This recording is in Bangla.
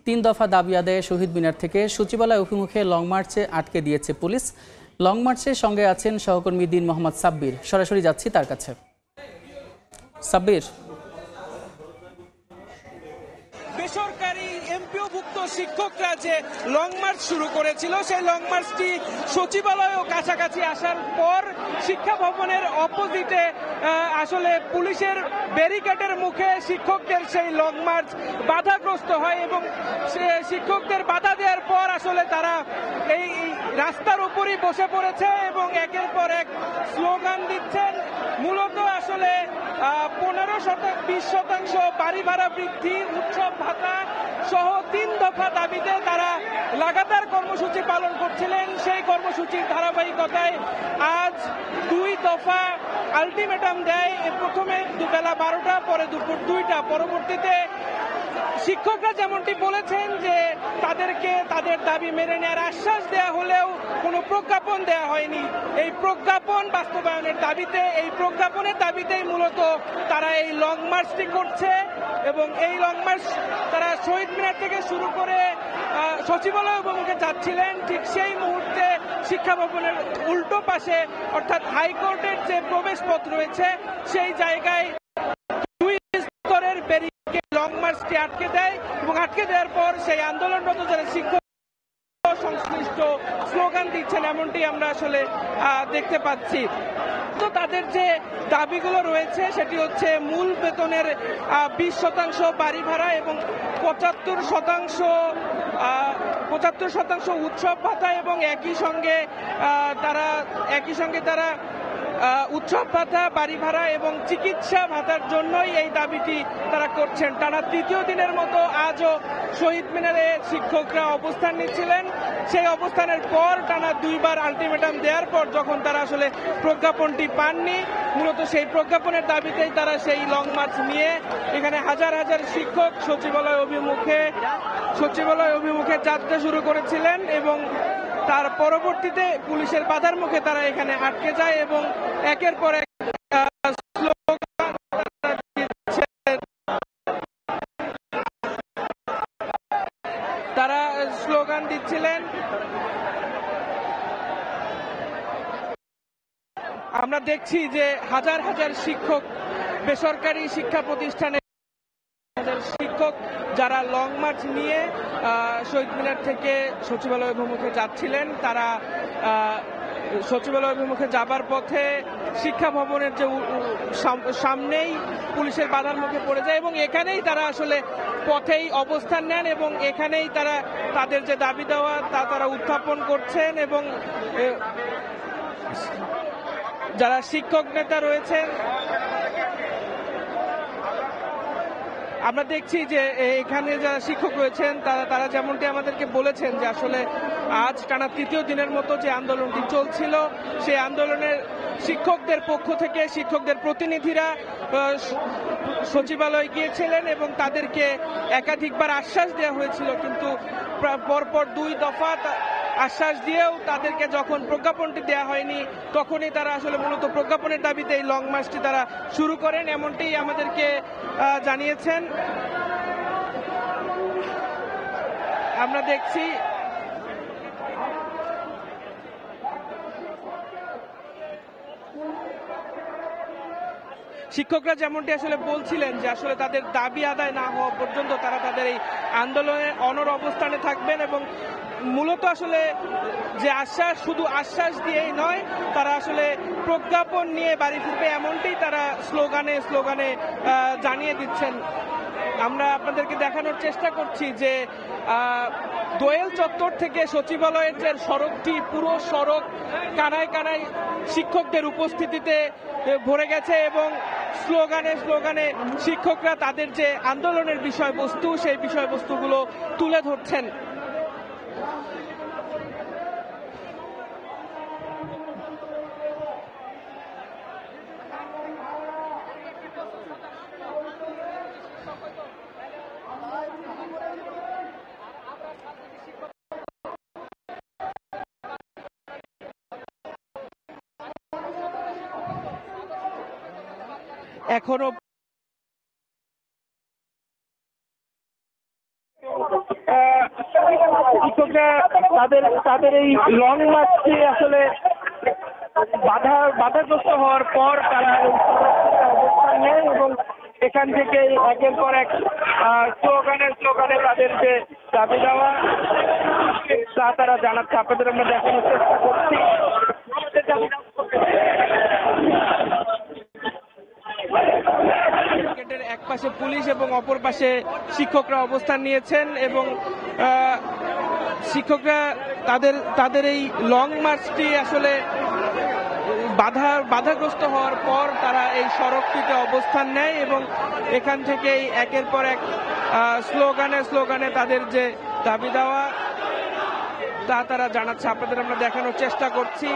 3 দফা দাবি আদায়ে শহীদ মিনার থেকে সচিবালয় অভিমুখে লং মার্চে আটকে দিয়েছে পুলিশ। লং মার্চের সঙ্গে আছেন সহকর্মী দিন মোহাম্মদ সাব্বির। সরাসরি যাচ্ছি তার কাছে। সাব্বির, বেসরকারি এমপিওভুক্ত শিক্ষকরা যে লং মার্চ শুরু করেছিল, সেই লং মার্চটি সচিবালয়েও কাছাকাছি আসার পর শিক্ষা ভবনের অপোজিটে আসলে পুলিশের ব্যারিকেডের মুখে শিক্ষকদের সেই লং মার্চ বাধাগ্রস্ত হয় এবং শিক্ষকদের বাধা দেওয়ার পর আসলে তারা এই রাস্তার উপরই বসে পড়েছে এবং একের পর এক স্লোগান দিচ্ছেন। মূলত আসলে 15-20% বাড়ি ভাড়া বৃদ্ধি, উৎসব ভাতা সহ 3 দফা দাবিতে তারা লাগাতার কর্মসূচি পালন করছিলেন। সেই কর্মসূচির ধারাবাহিকতায় আজ 2 দফা আলটিমেটাম দেয়। প্রথমে বেলা 12টা, পরে দুপুর 2টা। পরবর্তীতে শিক্ষকরা যেমনটি বলেছেন যে তাদেরকে তাদের দাবি মেনে নেওয়ার আশ্বাস দেওয়া হলেও কোনো প্রজ্ঞাপন দেওয়া হয়নি। এই প্রজ্ঞাপন বাস্তবায়নের দাবিতে, এই প্রজ্ঞাপনের দাবিতেই মূলত তারা এই লং মার্চটি করছে এবং এই লং মার্চ তারা শহীদ মিনার থেকে শুরু করে সচিবালয় অভিমুখে যাচ্ছিলেন। ঠিক সেই মুহূর্তে শিক্ষা ভবনের উল্টো পাশে অর্থাৎ হাইকোর্টের যে প্রবেশ পথ রয়েছে সেই জায়গায় 2 স্তরের ব্যারিকেড লং মার্চটি আটকে দেয় এবং আটকে দেওয়ার পর সেই আন্দোলনরত যারা শিক্ষক সংশ্লিষ্ট স্লোগান দিচ্ছেন এমনটি আমরা আসলে দেখতে পাচ্ছি। তো তাদের যে দাবিগুলো রয়েছে সেটি হচ্ছে মূল বেতনের 20% বাড়ি ভাড়া এবং 75% উৎসব ভাতা এবং একই সঙ্গে তারা উৎসব ভাতা, বাড়ি ভাড়া এবং চিকিৎসা ভাতার জন্যই এই দাবিটি তারা করছেন। টানা 3য় দিনের মতো আজও শহীদ মিনারে শিক্ষকরা অবস্থান নিচ্ছিলেন। সেই অবস্থানের পর টানা 2 বার আলটিমেটাম দেওয়ার পর যখন তারা আসলে প্রজ্ঞাপনটি পাননি, মূলত সেই প্রজ্ঞাপনের দাবিতেই তারা সেই লং মার্চ নিয়ে এখানে হাজার হাজার শিক্ষক সচিবালয় অভিমুখে যাত্রা শুরু করেছিলেন এবং তার পরবর্তীতে পুলিশের বাধার মুখে তারা এখানে আটকে যায় এবং একের পর এক স্লোগান দিচ্ছিলেন। আমরা দেখছি যে হাজার হাজার শিক্ষক, বেসরকারি শিক্ষা প্রতিষ্ঠানে শিক্ষক যারা লং মার্চ নিয়ে শহীদ মিনার থেকে সচিবালয় অভিমুখে যাচ্ছিলেন, তারা সচিবালয় অভিমুখে যাবার পথে শিক্ষা ভবনের যে সামনেই পুলিশের বাধার মুখে পড়ে যায় এবং এখানেই তারা আসলে পথেই অবস্থান নেন এবং এখানেই তারা তাদের যে দাবি দেওয়া তা তারা উত্থাপন করছেন এবং যারা শিক্ষক নেতা রয়েছেন আমরা দেখছি যে এখানে যারা শিক্ষক রয়েছেন তারা যেমনটি আমাদেরকে বলেছেন যে আসলে আজ টানা 3য় দিনের মতো যে আন্দোলনটি চলছিল, সেই আন্দোলনের শিক্ষকদের পক্ষ থেকে শিক্ষকদের প্রতিনিধিরা সচিবালয়ে গিয়েছিলেন এবং তাদেরকে একাধিকবার আশ্বাস দেওয়া হয়েছিল, কিন্তু পরপর 2 দফা আশ্বাস দিয়েও তাদেরকে যখন প্রজ্ঞাপনটি দেওয়া হয়নি তখনই তারা আসলে মূলত প্রজ্ঞাপনের দাবিতে এই লং মার্চটি তারা শুরু করেন, এমনটি আমাদেরকে জানিয়েছেন। আমরা দেখছি শিক্ষকরা যেমনটি আসলে বলছিলেন যে আসলে তাদের দাবি আদায় না হওয়া পর্যন্ত তারা তাদের এই আন্দোলনে অনড় অবস্থানে থাকবেন এবং মূলত আসলে যে আশ্বাস, শুধু আশ্বাস দিয়েই নয়, তারা আসলে প্রজ্ঞাপন নিয়ে বাড়ি ফিরবে এমনটি তারা স্লোগানে জানিয়ে দিচ্ছেন। আমরা আপনাদেরকে দেখানোর চেষ্টা করছি যে দোয়েল চত্বর থেকে সচিবালয়ের যে সড়কটি, পুরো সড়ক কানায় কানায় শিক্ষকদের উপস্থিতিতে ভরে গেছে এবং স্লোগানে শিক্ষকরা তাদের যে আন্দোলনের বিষয়বস্তু সেই বিষয়বস্তুগুলো তুলে ধরছেন। এখনো শিক্ষকরা তাদের এই লং মার্চে আসলে বাধাগ্রস্ত হওয়ার পর তারা অবস্থান নেয় এবং এখান থেকে একের পর এক স্লোগানে তাদের যে দাবি দেওয়া তা তারা জানাচ্ছে। আপনাদের আমরা দেখানোর চেষ্টা করছি। এক পাশে পুলিশ এবং অপর পাশে শিক্ষকরা অবস্থান নিয়েছেন এবং শিক্ষকরা তাদের এই লং মার্চটি আসলে বাধাগ্রস্ত হওয়ার পর তারা এই সড়কটিতে অবস্থান নেয় এবং এখান থেকেই একের পর এক স্লোগানে তাদের যে দাবি দেওয়া তা তারা জানাচ্ছে। আপনাদের আমরা দেখানোর চেষ্টা করছি।